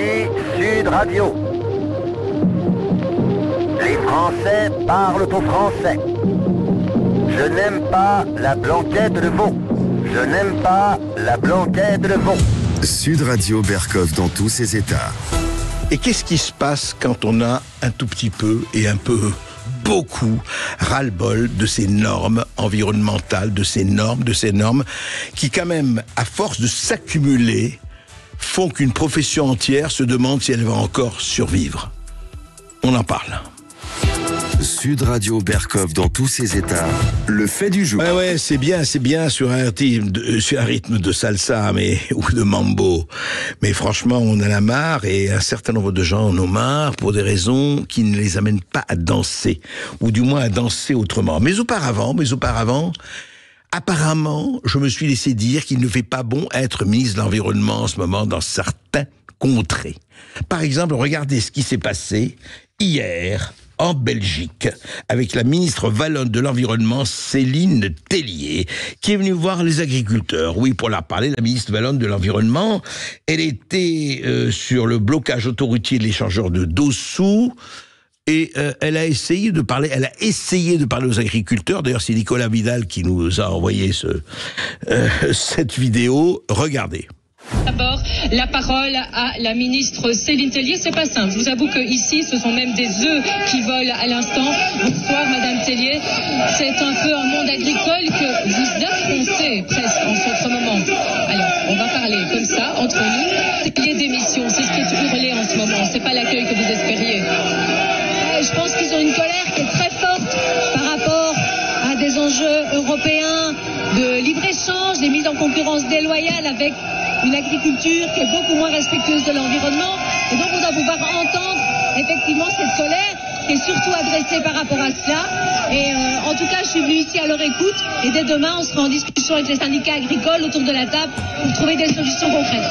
Ici Sud Radio. Les Français parlent au français. Je n'aime pas la blanquette de veau. Je n'aime pas la blanquette de veau. Sud Radio Berkov dans tous ses états. Et qu'est-ce qui se passe quand on a un tout petit peu et un peu beaucoup ras-le-bol de ces normes environnementales, de ces normes qui quand même, à force de s'accumuler, font qu'une profession entière se demande si elle va encore survivre. On en parle. Sud Radio Berkov dans tous ses états. Le fait du jour. Ouais, c'est bien sur un rythme de salsa ou de mambo. Mais franchement, on en a marre et un certain nombre de gens en ont marre pour des raisons qui ne les amènent pas à danser. Ou du moins à danser autrement. Mais auparavant, apparemment, je me suis laissé dire qu'il ne fait pas bon être ministre de l'Environnement en ce moment dans certains contrées. Par exemple, regardez ce qui s'est passé hier en Belgique, avec la ministre wallonne de l'Environnement, Céline Tellier, qui est venue voir les agriculteurs. Oui, pour leur parler, la ministre wallonne de l'Environnement, elle était sur le blocage autoroutier de l'échangeur de Dossou, et elle a essayé de parler aux agriculteurs. D'ailleurs, c'est Nicolas Vidal qui nous a envoyé cette vidéo. Regardez. D'abord, la parole à la ministre Céline Tellier. C'est pas simple. Je vous avoue que ici, ce sont même des œufs qui volent à l'instant. Bonsoir, Madame Tellier. C'est un peu un monde agricole que vous affrontez presque en ce moment. Alors, on va parler comme ça, entre nous. Les démissions, c'est ce qui est hurlé en ce moment. C'est pas l'accueil que vous espériez. Je pense qu'ils ont une colère qui est très forte par rapport à des enjeux européens de libre-échange, des mises en concurrence déloyales avec une agriculture qui est beaucoup moins respectueuse de l'environnement. Et donc on doit pouvoir entendre effectivement cette colère qui est surtout adressée par rapport à cela. Et en tout cas, je suis venue ici à leur écoute. Et dès demain, on sera en discussion avec les syndicats agricoles autour de la table pour trouver des solutions concrètes.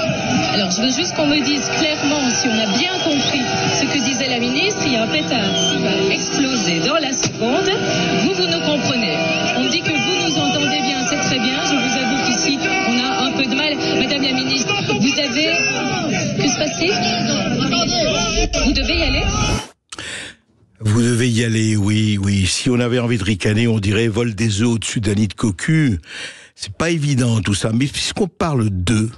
Alors, je veux juste qu'on me dise clairement si on a bien compris ce que disait la ministre. Il y a un pétard qui va exploser dans la seconde. Vous nous comprenez. On me dit que vous nous entendez bien, c'est très bien. Je vous avoue qu'ici, on a un peu de mal. Madame la ministre, vous avez... Que se passe-t-il ? Vous devez y aller ? Vous devez y aller, oui. Si on avait envie de ricaner, on dirait vol des œufs au-dessus d'un nid de cocu. C'est pas évident tout ça, mais puisqu'on parle de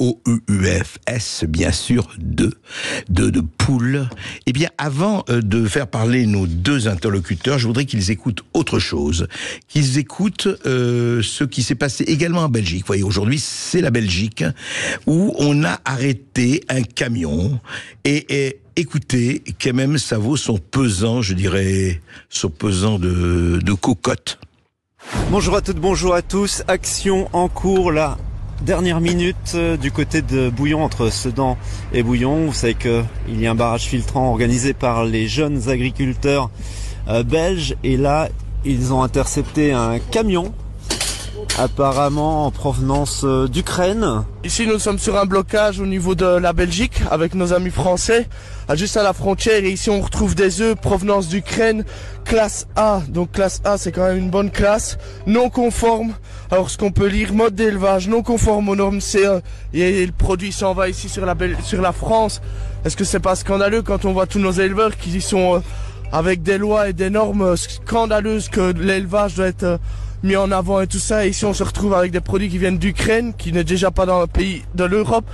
OEUF-S, bien sûr, de poule, eh bien, avant de faire parler nos deux interlocuteurs, je voudrais qu'ils écoutent autre chose, qu'ils écoutent ce qui s'est passé également en Belgique. Vous voyez, aujourd'hui, c'est la Belgique, où on a arrêté un camion, et écoutez, quand même, ça vaut son pesant, je dirais, son pesant de cocotte. Bonjour à toutes, bonjour à tous. Action en cours, la dernière minute du côté de Bouillon, entre Sedan et Bouillon. Vous savez qu'il y a un barrage filtrant organisé par les jeunes agriculteurs belges. Et là, ils ont intercepté un camion, apparemment en provenance d'Ukraine. Ici, nous sommes sur un blocage au niveau de la Belgique avec nos amis français, juste à la frontière. Et ici, on retrouve des œufs provenance d'Ukraine, classe A. Donc classe A, c'est quand même une bonne classe, non conforme. Alors, ce qu'on peut lire, mode d'élevage non conforme aux normes CE. Et le produit s'en va ici sur la France. Est-ce que c'est pas scandaleux quand on voit tous nos éleveurs qui sont avec des lois et des normes scandaleuses que l'élevage doit être mis en avant et tout ça. Et ici, on se retrouve avec des produits qui viennent d'Ukraine, qui n'est déjà pas dans le pays de l'Europe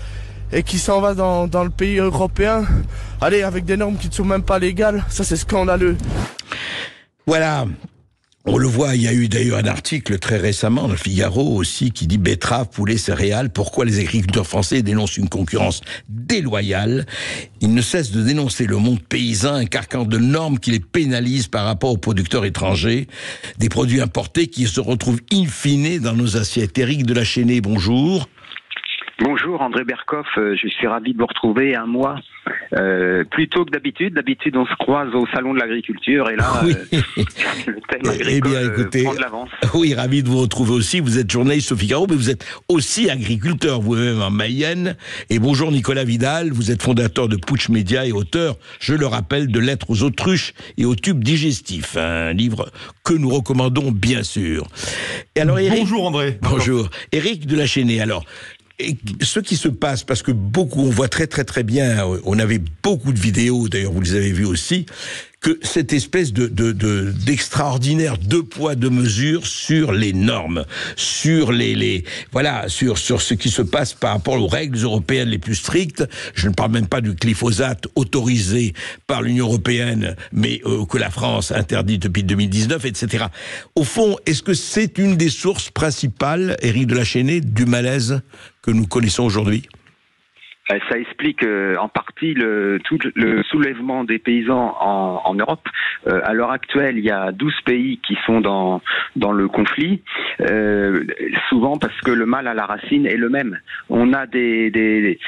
et qui s'en va dans le pays européen. Allez, avec des normes qui ne sont même pas légales. Ça, c'est scandaleux. Voilà. On le voit, il y a eu d'ailleurs un article très récemment dans le Figaro aussi qui dit betteraves, poulet, céréales, pourquoi les agriculteurs français dénoncent une concurrence déloyale. Ils ne cessent de dénoncer le monde paysan, un carcan de normes qui les pénalise par rapport aux producteurs étrangers, des produits importés qui se retrouvent in fine dans nos assiettes. Éric de la Chênaie, bonjour. Bonjour André Berkov, je suis ravi de vous retrouver un mois plus tôt que d'habitude. D'habitude on se croise au salon de l'agriculture et là oui. Le thème agricole prend de l'avance. Oui, ravi de vous retrouver aussi. Vous êtes journaliste au Figaro, mais vous êtes aussi agriculteur vous-même en Mayenne. Et bonjour Nicolas Vidal, vous êtes fondateur de Pouch Média et auteur, je le rappelle, de Lettres aux autruches et aux tubes digestifs, un livre que nous recommandons bien sûr. Et alors, Éric, bonjour André. Bonjour. Éric de la Chênaie, alors Et ce qui se passe, parce que on voit très très très bien, on avait beaucoup de vidéos, d'ailleurs vous les avez vues aussi, que cette espèce d'extraordinaire deux poids deux mesures sur les normes, sur sur ce qui se passe par rapport aux règles européennes les plus strictes. Je ne parle même pas du glyphosate autorisé par l'Union européenne, mais que la France interdit depuis 2019, etc. Au fond, est-ce que c'est une des sources principales, Éric de la Chênaie, du malaise que nous connaissons aujourd'hui ? Ça explique en partie tout le soulèvement des paysans en Europe. À l'heure actuelle, il y a 12 pays qui sont dans le conflit, souvent parce que le mal à la racine est le même. On a des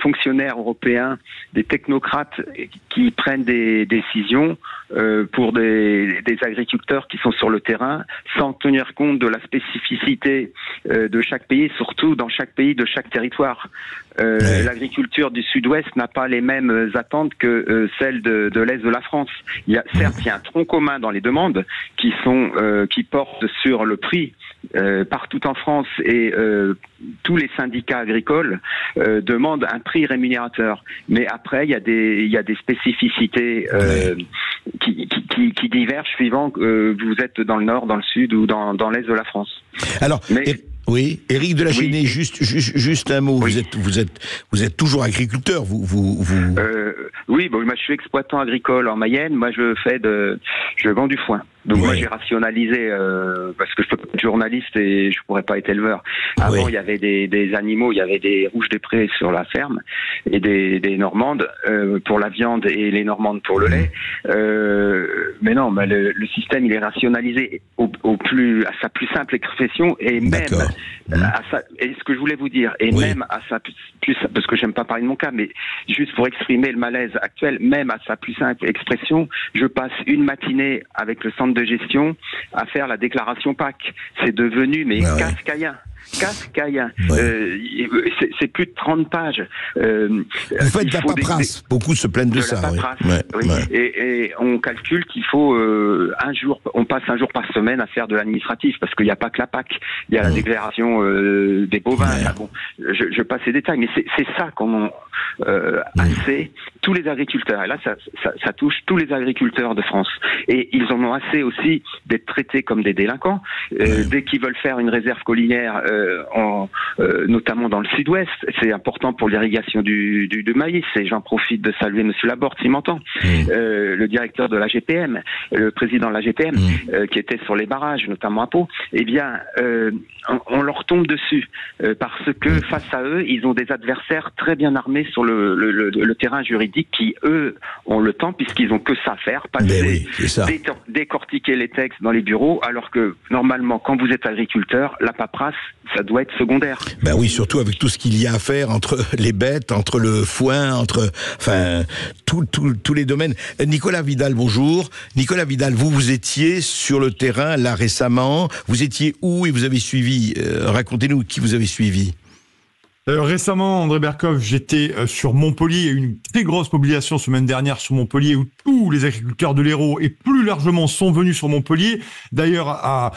fonctionnaires européens, des technocrates qui prennent des décisions pour des agriculteurs qui sont sur le terrain, sans tenir compte de la spécificité de chaque pays, surtout dans chaque pays, de chaque territoire. L'agriculture du sud-ouest n'a pas les mêmes attentes que celle de l'est de la France. Certes, il y a un tronc commun dans les demandes qui portent sur le prix partout en France, et tous les syndicats agricoles demandent un prix rémunérateur. Mais après, il y a des spécificités qui divergent suivant que vous êtes dans le nord, dans le sud ou dans l'est de la France. Alors, oui, Éric de la Chênaie, juste un mot. Oui. Vous êtes toujours agriculteur, Oui, moi je suis exploitant agricole en Mayenne. Moi je vends du foin. Donc moi j'ai rationalisé parce que je peux pas être journaliste et je pourrais pas être éleveur. Avant il y avait des animaux, il y avait des rouges des prés sur la ferme et des normandes pour la viande et les normandes pour le lait. Mais non, le système il est rationalisé à sa plus simple expression, et même et ce que je voulais vous dire, et même à sa plus, parce que j'aime pas parler de mon cas, mais juste pour exprimer le malaise actuel, même à sa plus simple expression, je passe une matinée avec le centre de gestion à faire la déclaration PAC. C'est devenu kafkaïen. C'est plus de 30 pages. Vous faites de la paperasse. Beaucoup se plaignent de ça. Et on calcule qu'il faut on passe un jour par semaine à faire de l'administratif, parce qu'il n'y a pas que la PAC. Il y a la déclaration des bovins. Je passe les détails, mais c'est ça qu'on assez tous les agriculteurs. Et là, ça touche tous les agriculteurs de France. Et ils en ont assez aussi d'être traités comme des délinquants. Dès qu'ils veulent faire une réserve collinaire, notamment dans le sud-ouest, c'est important pour l'irrigation du maïs, et j'en profite de saluer Monsieur Laborde s'il m'entend, le directeur de la GPM, le président de la GPM, qui était sur les barrages, notamment à Pau. Eh bien, on leur tombe dessus, parce que face à eux, ils ont des adversaires très bien armés sur le terrain juridique, qui eux ont le temps, puisqu'ils ont que ça à faire, décortiquer les textes dans les bureaux, alors que normalement, quand vous êtes agriculteur, la paperasse, ça doit être secondaire. Ben oui, surtout avec tout ce qu'il y a à faire entre les bêtes, entre le foin, tous les domaines. Nicolas Vidal, bonjour. Nicolas Vidal, vous étiez sur le terrain là récemment. Vous étiez où et vous avez suivi racontez-nous qui vous avez suivi. Récemment, André Berkoff, j'étais sur Montpellier. Il y a eu une très grosse mobilisation semaine dernière sur Montpellier, où tous les agriculteurs de l'Hérault et plus largement sont venus sur Montpellier. D'ailleurs, à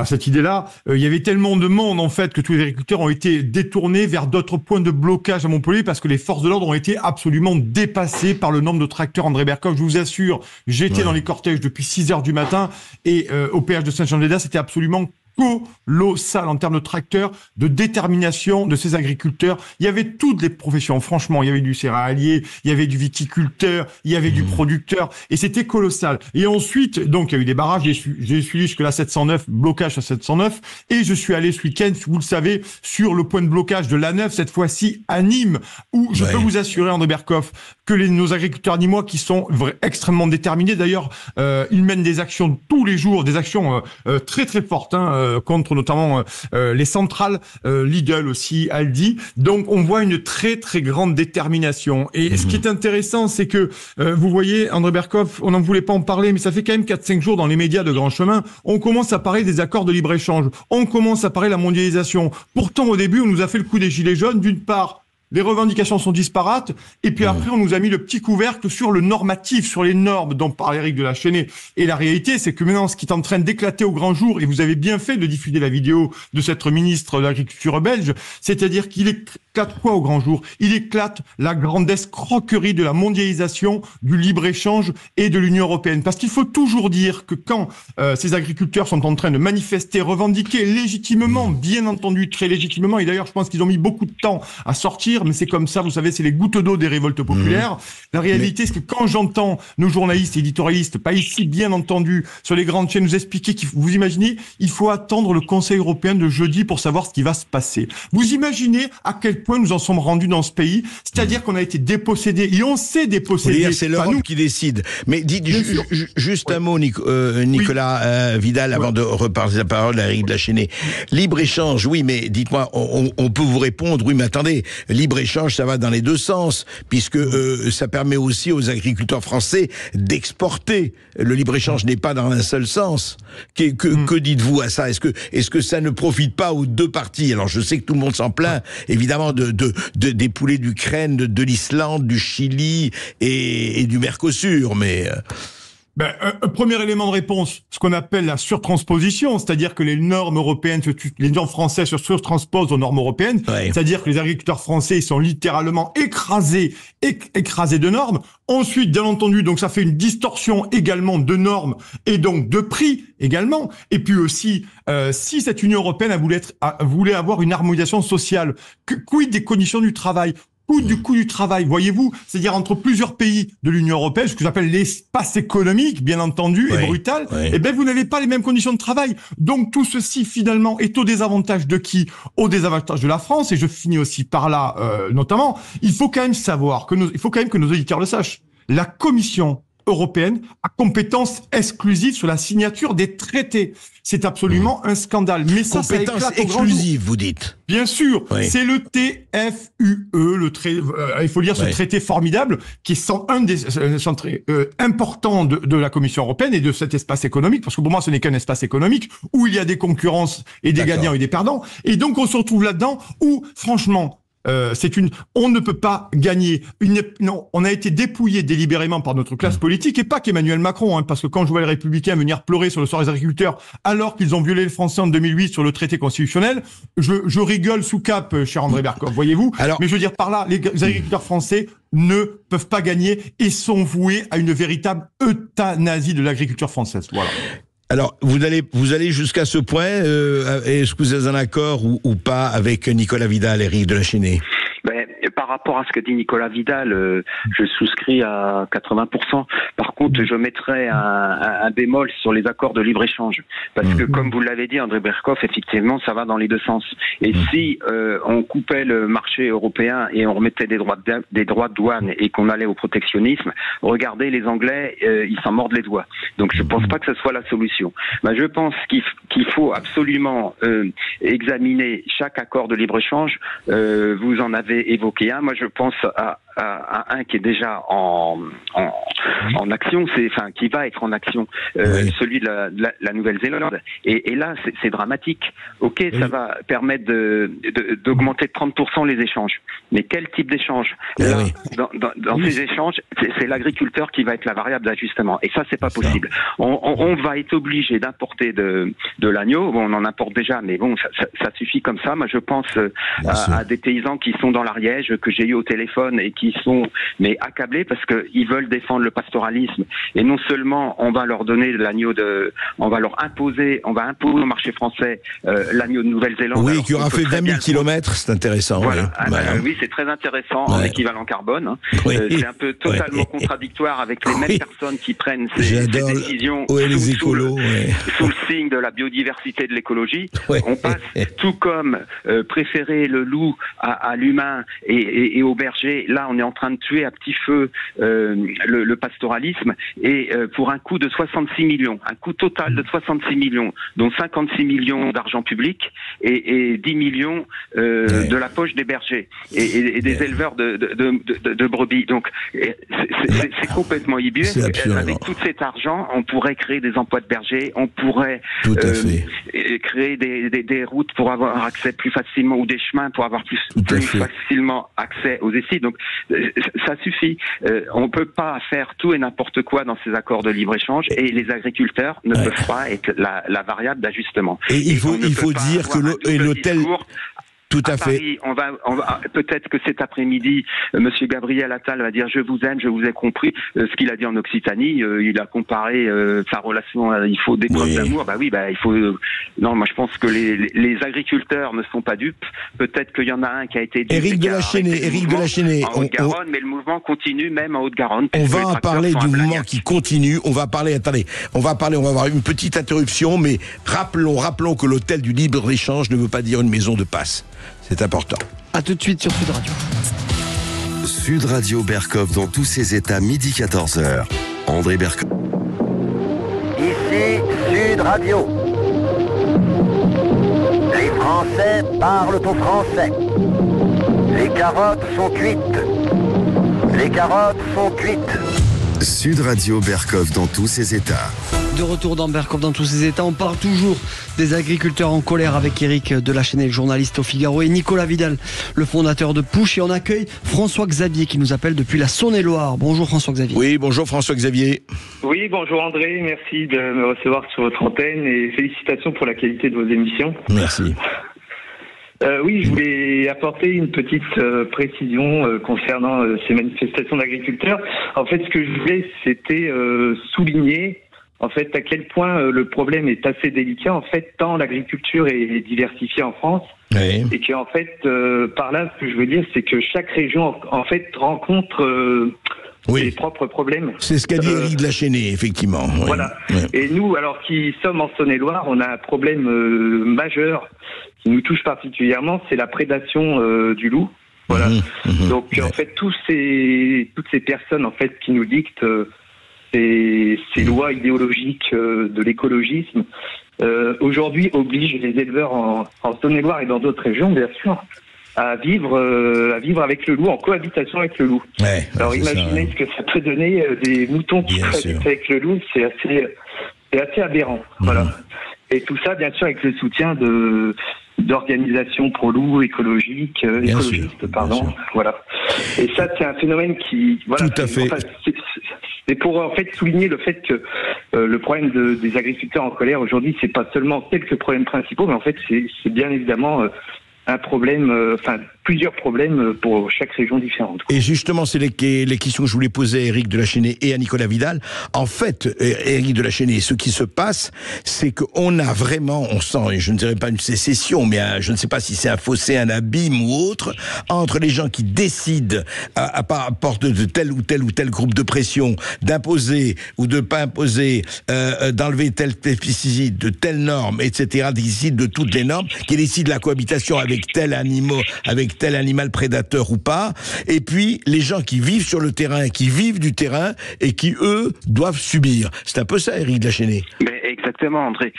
cette idée-là, il y avait tellement de monde en fait que tous les agriculteurs ont été détournés vers d'autres points de blocage à Montpellier, parce que les forces de l'ordre ont été absolument dépassées par le nombre de tracteurs. André Berkoff, je vous assure, j'étais dans les cortèges depuis 6h du matin, et au péage de Saint-Jean-de-Léda, c'était absolument colossal en termes de tracteurs, de détermination de ces agriculteurs. Il y avait toutes les professions, franchement. Il y avait du céréalier, il y avait du viticulteur, il y avait du producteur, et c'était colossal. Et ensuite, donc, il y a eu des barrages. J'ai suivi jusque la 709, blocage à 709, et je suis allé ce week-end, vous le savez, sur le point de blocage de l'A9, cette fois-ci à Nîmes, où je peux vous assurer, André Berkoff, que nos agriculteurs nîmois, qui sont extrêmement déterminés, d'ailleurs, ils mènent des actions tous les jours, des actions très très fortes, contre notamment les centrales, Lidl aussi, Aldi. Donc on voit une très très grande détermination. Et ce qui est intéressant, c'est que vous voyez, André Berkoff, on n'en voulait pas en parler, mais ça fait quand même 4-5 jours dans les médias de grand chemin, on commence à parler des accords de libre-échange, on commence à parler de la mondialisation. Pourtant, au début, on nous a fait le coup des gilets jaunes, d'une part, les revendications sont disparates, et puis après on nous a mis le petit couvercle sur le normatif, sur les normes dont parlait Éric de la Chênaie. Et la réalité, c'est que maintenant, ce qui est en train d'éclater au grand jour, et vous avez bien fait de diffuser la vidéo de cette ministre de l'Agriculture belge, c'est-à-dire qu'il éclate quoi au grand jour? Il éclate la grande escroquerie de la mondialisation, du libre-échange et de l'Union européenne. Parce qu'il faut toujours dire que quand ces agriculteurs sont en train de manifester, revendiquer légitimement, bien entendu, très légitimement, et d'ailleurs je pense qu'ils ont mis beaucoup de temps à sortir, mais c'est comme ça, vous savez, c'est les gouttes d'eau des révoltes populaires. La réalité, c'est que quand j'entends nos journalistes et éditorialistes, pas ici bien entendu, sur les grandes chaînes nous expliquer vous imaginez, il faut attendre le Conseil européen de jeudi pour savoir ce qui va se passer. Vous imaginez à quel point nous en sommes rendus dans ce pays, c'est-à-dire qu'on a été dépossédés, et on s'est dépossédés. C'est l'Europe qui décide. Mais dites juste un mot, Nicolas Vidal, avant de reparler la parole à Éric de la Chênaie. Libre-échange, oui, mais dites-moi, on peut vous répondre, oui, mais attendez, libre-échange, ça va dans les deux sens, puisque ça permet aussi aux agriculteurs français d'exporter. Le libre-échange n'est pas dans un seul sens. Que dites-vous à ça? Est-ce que ça ne profite pas aux deux parties? Alors, je sais que tout le monde s'en plaint, évidemment, des poulets d'Ukraine, de l'Islande, du Chili et du Mercosur, mais... Un premier élément de réponse, ce qu'on appelle la surtransposition, c'est-à-dire que les normes européennes, les normes françaises se surtransposent aux normes européennes, c'est-à-dire que les agriculteurs français ils sont littéralement écrasés de normes. Ensuite, bien entendu, donc ça fait une distorsion également de normes et donc de prix également. Et puis aussi, si cette Union européenne voulait avoir une harmonisation sociale, quid des conditions du travail? Du coût du travail, voyez-vous, c'est-à-dire entre plusieurs pays de l'Union européenne, ce que j'appelle l'espace économique, bien entendu, et brutal, eh ben vous n'avez pas les mêmes conditions de travail. Donc tout ceci, finalement, est au désavantage de qui? Au désavantage de la France, et je finis aussi par là, notamment, il faut quand même savoir, il faut quand même que nos auditeurs le sachent. La Commission européenne a compétence exclusive sur la signature des traités. C'est absolument un scandale. Mais ça, compétence exclusive, vous dites. Bien sûr, c'est le TFUE, il faut lire ce traité formidable qui est un des centres importants de la Commission européenne et de cet espace économique, parce que pour moi, ce n'est qu'un espace économique où il y a des concurrences et des gagnants et des perdants. Et donc, on se retrouve là-dedans où, franchement, on ne peut pas gagner. Non, on a été dépouillé délibérément par notre classe politique, et pas qu'Emmanuel Macron, parce que quand je vois les Républicains venir pleurer sur le sort des agriculteurs alors qu'ils ont violé le français en 2008 sur le traité constitutionnel, je rigole sous cap, cher André Berkoff, voyez-vous. Mais je veux dire par là, les agriculteurs français ne peuvent pas gagner et sont voués à une véritable euthanasie de l'agriculture française. Voilà. Alors, vous allez jusqu'à ce point, est-ce que vous êtes en accord ou pas avec Nicolas Vidal et Éric de la Chênaie? Par rapport à ce que dit Nicolas Vidal, je souscris à 80%. Par contre, je mettrais un bémol sur les accords de libre-échange. Parce que, comme vous l'avez dit, André Berkoff, effectivement, ça va dans les deux sens. Et si on coupait le marché européen et on remettait des droits de douane et qu'on allait au protectionnisme, regardez, les Anglais, ils s'en mordent les doigts. Donc, je pense pas que ce soit la solution. Je pense qu'il faut absolument examiner chaque accord de libre-échange. Vous en avez évoqué un. Moi, je pense à un qui est déjà en action, qui va être en action, celui de la Nouvelle-Zélande. Et là, c'est dramatique. Ok, ça va permettre d'augmenter de 30% les échanges. Mais quel type d'échange? Là, dans ces échanges, c'est l'agriculteur qui va être la variable d'ajustement. Et ça, c'est pas possible. On va être obligé d'importer de l'agneau. Bon, on en importe déjà, mais bon, ça suffit comme ça. Moi, je pense à des paysans qui sont dans l'Ariège, que j'ai eu au téléphone et qui sont accablés parce qu'ils veulent défendre le pastoralisme. Et non seulement on va leur donner l'agneau on va imposer au marché français l'agneau de Nouvelle-Zélande. Oui, qui aura fait 20 000 kilomètres, c'est intéressant. Voilà. Oui, c'est très intéressant en équivalent carbone. C'est un peu totalement contradictoire avec les mêmes personnes qui prennent ces décisions sous le signe de la biodiversité, de l'écologie. On passe tout comme préférer le loup à l'humain et au berger. Là, on est en train de tuer à petit feu le pastoralisme, et pour un coût de 66 millions, un coût total de 66 millions, dont 56 millions d'argent public et 10 millions de la poche des bergers et des éleveurs de brebis. Donc c'est complètement ubuesque. Avec tout cet argent, on pourrait créer des emplois de bergers, on pourrait créer des routes pour avoir accès plus facilement, ou des chemins pour avoir plus facilement accès aux essais. Donc ça suffit. On peut pas faire tout et n'importe quoi dans ces accords de libre-échange, et les agriculteurs ne peuvent pas être la variable d'ajustement. Et il faut dire que l'hôtel... Tout à fait. Paris, on va peut-être que cet après-midi, Monsieur Gabriel Attal va dire je vous aime, je vous ai compris. Ce qu'il a dit en Occitanie, il a comparé sa relation. Il faut des preuves d'amour. Il faut. Non, moi je pense que les agriculteurs ne sont pas dupes. Peut-être qu'il y en a un qui a été dupe. Éric de la Chesnée. En Haute-Garonne, mais le mouvement continue même en Haute-Garonne. On va en parler du mouvement qui continue. On va parler. Attendez, on va avoir une petite interruption, mais rappelons que l'hôtel du libre-échange ne veut pas dire une maison de passe. C'est important. À tout de suite sur Sud Radio. Sud Radio Berkov dans tous ses états, midi 14h. André Berkov. Ici Sud Radio. Les Français parlent au français. Les carottes sont cuites. Les carottes sont cuites. Sud Radio Berkov dans tous ses états. De retour dans Berkov dans tous ses états, on parle toujours des agriculteurs en colère avec Éric de la Chesnée, le journaliste au Figaro, et Nicolas Vidal, le fondateur de Pouche. Et on accueille François Xavier qui nous appelle depuis la Saône-et-Loire. Bonjour François Xavier. Oui, bonjour François Xavier. Oui, bonjour André, merci de me recevoir sur votre antenne et félicitations pour la qualité de vos émissions. Merci. Oui, je voulais apporter une petite précision concernant ces manifestations d'agriculteurs. En fait, ce que je voulais, c'était souligner en fait à quel point le problème est assez délicat. En fait, tant l'agriculture est diversifiée en France, et qu'en fait, par là, ce que je veux dire, c'est que chaque région en fait rencontre ses propres problèmes. C'est ce qu'a dit Éric de la Chesnée, effectivement. Voilà. Et nous, alors qui sommes en Saône-et-Loire, on a un problème majeur qui nous touche particulièrement, c'est la prédation du loup. Voilà. Donc en fait, toutes ces personnes en fait qui nous dictent ces lois idéologiques de l'écologisme, aujourd'hui obligent les éleveurs en Saône-et-Loire et dans d'autres régions, bien sûr, à vivre avec le loup, en cohabitation avec le loup. Alors imaginez ce que ça peut donner, des moutons qui cohabitent avec le loup, c'est assez aberrant. Voilà. Et tout ça, bien sûr, avec le soutien d'organisations pro-loup écologistes, voilà. Et ça, c'est un phénomène qui, voilà. Tout à fait. C'est pour en fait souligner le fait que le problème des agriculteurs en colère aujourd'hui, c'est pas seulement quelques problèmes principaux, mais en fait, c'est bien évidemment un problème, plusieurs problèmes pour chaque région différente. Et justement, c'est les questions que je voulais poser à Éric de la Chesnée et à Nicolas Vidal. En fait, Éric de la Chesnée, ce qui se passe, c'est qu'on a vraiment, on sent, et je ne dirais pas une sécession, mais je ne sais pas si c'est un fossé, un abîme ou autre, entre les gens qui décident, à part de tel ou tel groupe de pression, d'imposer ou de pas imposer, d'enlever tel pesticide, de telles normes, etc., décident de toutes les normes, qui décident de la cohabitation avec tel animal prédateur ou pas, et puis les gens qui vivent sur le terrain, qui vivent du terrain, et qui, eux, doivent subir. C'est un peu ça, Éric de la Chesnée. Exactement, André.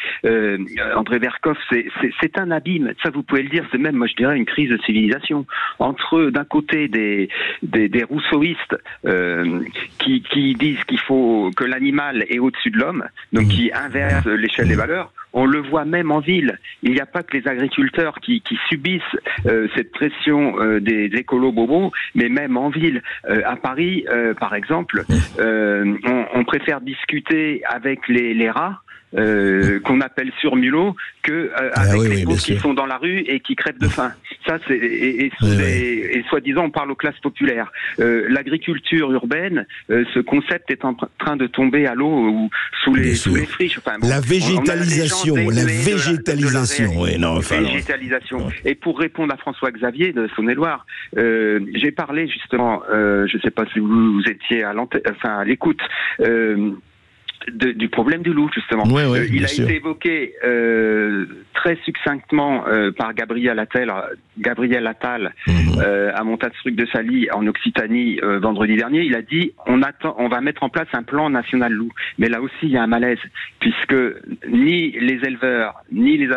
André Berkov, c'est un abîme. Ça, vous pouvez le dire, c'est même, moi je dirais, une crise de civilisation. Entre, d'un côté, des rousseauistes qui disent qu'il faut que l'animal est au-dessus de l'homme, donc qui inversent l'échelle des valeurs. On le voit même en ville. Il n'y a pas que les agriculteurs qui subissent cette pression des écolos bobos, mais même en ville. À Paris, par exemple, on préfère discuter avec les rats qu'on appelle surmulots que avec les pauvres qui sont dans la rue et qui crèvent de faim. Ça, c'est et soi-disant on parle aux classes populaires. L'agriculture urbaine, ce concept est en train de tomber à l'eau ou sous les friches. Enfin, la végétalisation, végétalisation. Et pour répondre à François Xavier de Saône-et-Loire, j'ai parlé justement, je ne sais pas si vous étiez à l'écoute. du problème du loup, justement. Il a été évoqué très succinctement par Gabriel Attal à Montastruc-de-Saly en Occitanie vendredi dernier. Il a dit on va mettre en place un plan national loup. Mais là aussi il y a un malaise, puisque ni les éleveurs ni les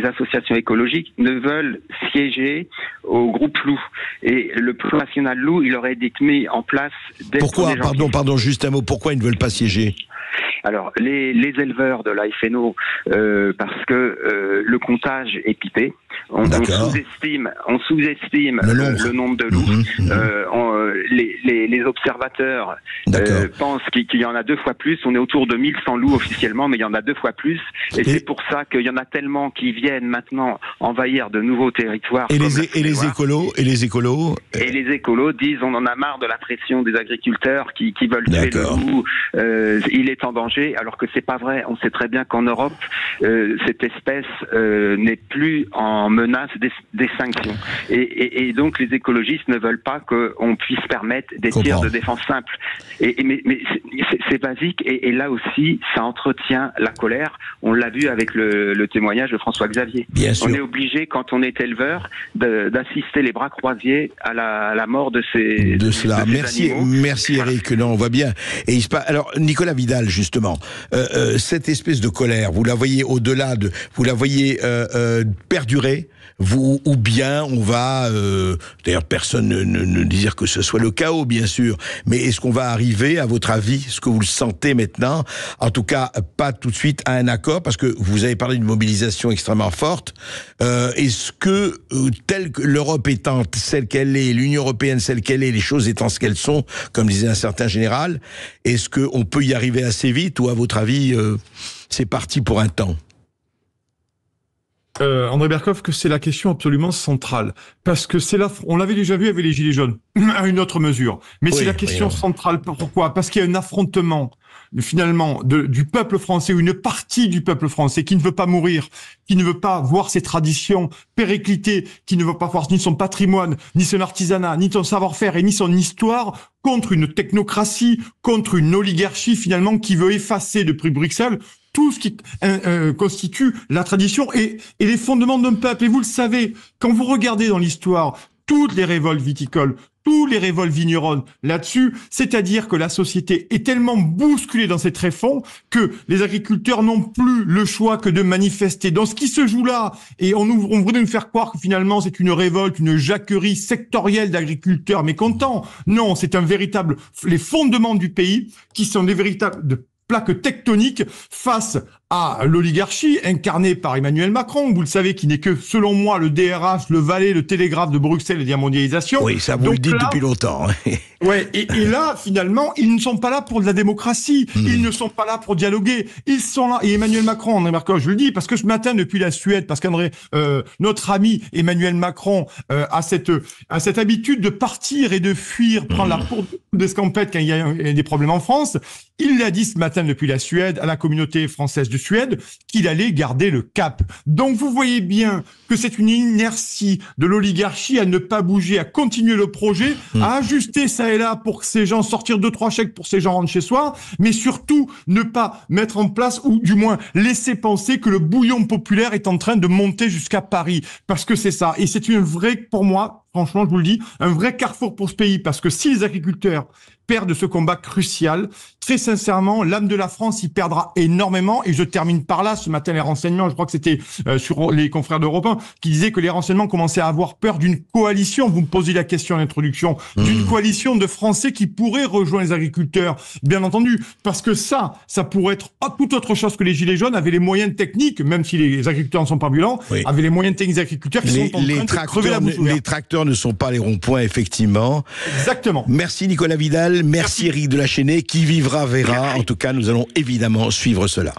associations écologiques ne veulent siéger au groupe loup. Et le plan national loup, il aurait été mis en place dès Pourquoi, pardon, juste un mot, pourquoi ils ne veulent pas siéger? Alors, les éleveurs de la FNO, parce que le comptage est pipé. On sous-estime le nombre de loups. Les observateurs pensent qu'il y en a 2 fois plus. On est autour de 1100 loups officiellement, mais il y en a 2 fois plus. Et c'est pour ça qu'il y en a tellement qui viennent maintenant envahir de nouveaux territoires. Et les écolos disent on en a marre de la pression des agriculteurs qui veulent tuer le loup. Il est en danger, alors que c'est pas vrai. On sait très bien qu'en Europe, cette espèce n'est plus en menace des sanctions. Et donc les écologistes ne veulent pas qu'on puisse permettre des tirs de défense simples. Mais c'est basique, et là aussi, ça entretient la colère. On l'a vu avec le témoignage de François Xavier. On est obligé, quand on est éleveur, d'assister les bras croisés à la mort de ces animaux. Merci Eric. Non, on voit bien. Et alors Nicolas Vidal, justement, cette espèce de colère, vous la voyez vous la voyez perdurer, ou bien on va, d'ailleurs personne ne désire que ce soit le chaos, bien sûr, mais est-ce qu'on va arriver, à votre avis, est-ce que vous le sentez maintenant, en tout cas pas tout de suite, à un accord, parce que vous avez parlé d'une mobilisation extrêmement forte, est-ce que, telle que l'Europe étant celle qu'elle est, l'Union européenne celle qu'elle est, les choses étant ce qu'elles sont, comme disait un certain général, est-ce qu'on peut y arriver assez vite, ou à votre avis, c'est parti pour un temps? André Berkoff, que c'est la question absolument centrale, parce que on l'avait déjà vu avec les Gilets jaunes, à une autre mesure, mais c'est la question centrale. Pourquoi? Parce qu'il y a un affrontement finalement du peuple français, ou une partie du peuple français qui ne veut pas mourir, qui ne veut pas voir ses traditions péricliter, qui ne veut pas voir ni son patrimoine, ni son artisanat, ni son savoir-faire et ni son histoire, contre une technocratie, contre une oligarchie finalement qui veut effacer depuis Bruxelles tout ce qui constitue la tradition et les fondements d'un peuple. Et vous le savez, quand vous regardez dans l'histoire toutes les révoltes viticoles, tous les révoltes vigneronnes là-dessus, c'est-à-dire que la société est tellement bousculée dans ses tréfonds que les agriculteurs n'ont plus le choix que de manifester. Dans ce qui se joue là, et on voudrait nous faire croire que finalement c'est une révolte, une jacquerie sectorielle d'agriculteurs mécontents. Non, c'est les fondements du pays qui sont des véritables plaques tectoniques face à l'oligarchie incarnée par Emmanuel Macron, vous le savez, qui n'est que, selon moi, le DRH, le valet, le télégraphe de Bruxelles et de la mondialisation. Oui, ça vous le dites depuis longtemps. Ouais, et là, finalement, ils ne sont pas là pour de la démocratie, ils ne sont pas là pour dialoguer, ils sont là, et Emmanuel Macron, André Berkoff, je le dis, parce que ce matin, depuis la Suède, parce qu'André, notre ami Emmanuel Macron a cette habitude de partir et de fuir, prendre la porte d'escampette quand il y a des problèmes en France, il l'a dit ce matin depuis la Suède à la communauté française de Suède qu'il allait garder le cap. Donc vous voyez bien que c'est une inertie de l'oligarchie à ne pas bouger, à continuer le projet, à ajuster ça et là pour que ces gens sortir 2-3 chèques pour que ces gens rentrent chez soi, mais surtout ne pas mettre en place, ou du moins laisser penser que le bouillon populaire est en train de monter jusqu'à Paris. Parce que c'est ça. Et c'est une vraie, pour moi, franchement, je vous le dis, un vrai carrefour pour ce pays, parce que si les agriculteurs perdent ce combat crucial, très sincèrement, l'âme de la France y perdra énormément. Et je termine par là. Ce matin, les renseignements, je crois que c'était sur les confrères d'Europe 1, qui disaient que les renseignements commençaient à avoir peur d'une coalition. Vous me posez la question en introduction, d'une coalition de Français qui pourraient rejoindre les agriculteurs, bien entendu, parce que ça pourrait être tout autre chose que les Gilets jaunes avaient les moyens techniques, même si les agriculteurs ne sont pas violents, avaient les moyens techniques des agriculteurs qui sont en train de crever la bouche ouverte. Les tracteurs ne sont pas les ronds-points, effectivement. Exactement. Merci Nicolas Vidal, merci Éric de la Chênaie, qui vivra verra. En tout cas, nous allons évidemment suivre cela.